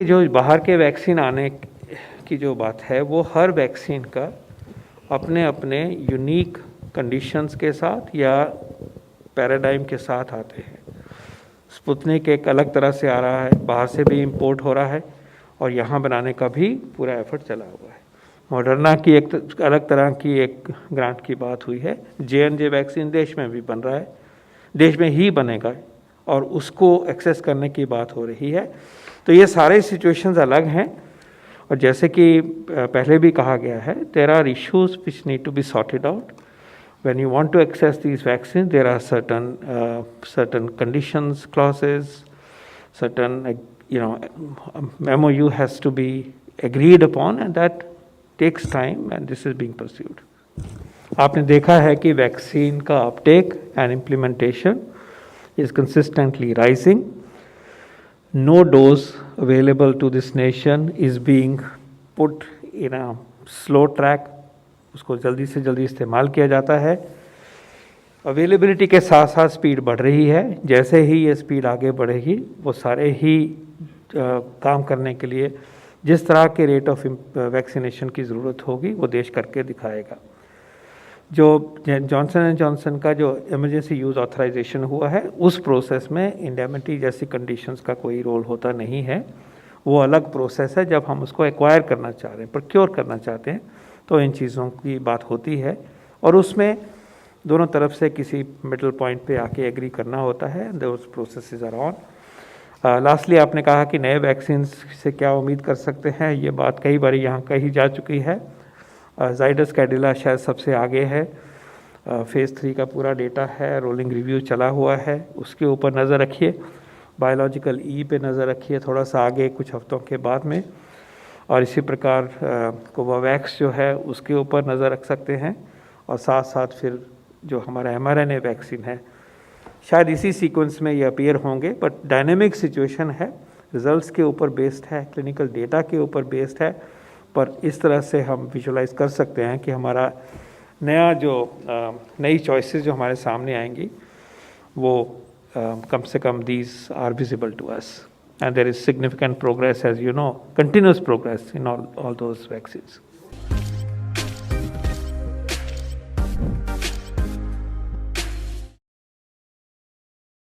जो बाहर के वैक्सीन आने की जो बात है, वो हर वैक्सीन का अपने अपने यूनिक कंडीशंस के साथ या पैराडाइम के साथ आते हैं। स्पुतनिक एक अलग तरह से आ रहा है, बाहर से भी इंपोर्ट हो रहा है और यहाँ बनाने का भी पूरा एफर्ट चला हुआ है। मॉडर्ना की एक अलग तरह की एक ग्रांट की बात हुई है। J&J वैक्सीन देश में भी बन रहा है, देश में ही बनेगा और उसको एक्सेस करने की बात हो रही है। तो ये सारे सिचुएशंस अलग हैं और जैसे कि पहले भी कहा गया है, there are issues which need to be sorted out. When you want to access these vaccines, there are certain conditions, clauses, certain MOU has to be agreed upon, and that takes time, and this is being pursued. आपने देखा है कि vaccine का Uptake and implementation is consistently rising. No dose available to this nation is being put in a slow track. उसको जल्दी से जल्दी इस्तेमाल किया जाता है। अवेलेबिलिटी के साथ साथ स्पीड बढ़ रही है। जैसे ही ये स्पीड आगे बढ़ेगी, वो सारे ही काम करने के लिए जिस तरह के रेट ऑफ वैक्सीनेशन की ज़रूरत होगी, वो देश करके दिखाएगा। जो जॉनसन एंड जॉनसन का जो इमरजेंसी यूज़ ऑथराइजेशन हुआ है, उस प्रोसेस में इंडेमिनिटी जैसी कंडीशंस का कोई रोल होता नहीं है। वो अलग प्रोसेस है। जब हम उसको एक्वायर करना चाह रहे हैं, प्रोक्योर करना चाहते हैं, तो इन चीज़ों की बात होती है और उसमें दोनों तरफ से किसी मिडल पॉइंट पे आके एग्री करना होता है। दोस प्रोसेसेस आर ऑन। लास्टली आपने कहा कि नए वैक्सीन से क्या उम्मीद कर सकते हैं, ये बात कई बार यहाँ कही जा चुकी है। जाइडस कैडिला शायद सबसे आगे है। फेज़ 3 का पूरा डेटा है, रोलिंग रिव्यू चला हुआ है, उसके ऊपर नज़र रखिए। बायोलॉजिकल ई पे नज़र रखिए थोड़ा सा आगे कुछ हफ्तों के बाद में, और इसी प्रकार कोवावैक्स जो है उसके ऊपर नज़र रख सकते हैं। और साथ साथ फिर जो हमारा mRNA वैक्सीन है, शायद इसी सीक्वेंस में ये अपीयर होंगे। बट डायनेमिक सिचुएशन है, रिजल्ट्स के ऊपर बेस्ड है, क्लिनिकल डेटा के ऊपर बेस्ड है। पर इस तरह से हम विजुलाइज कर सकते हैं कि हमारा नया जो नई चॉइसेस जो हमारे सामने आएंगी, वो कम से कम these are visible to us, and there is significant progress, as you know, continuous progress in all those vaccines.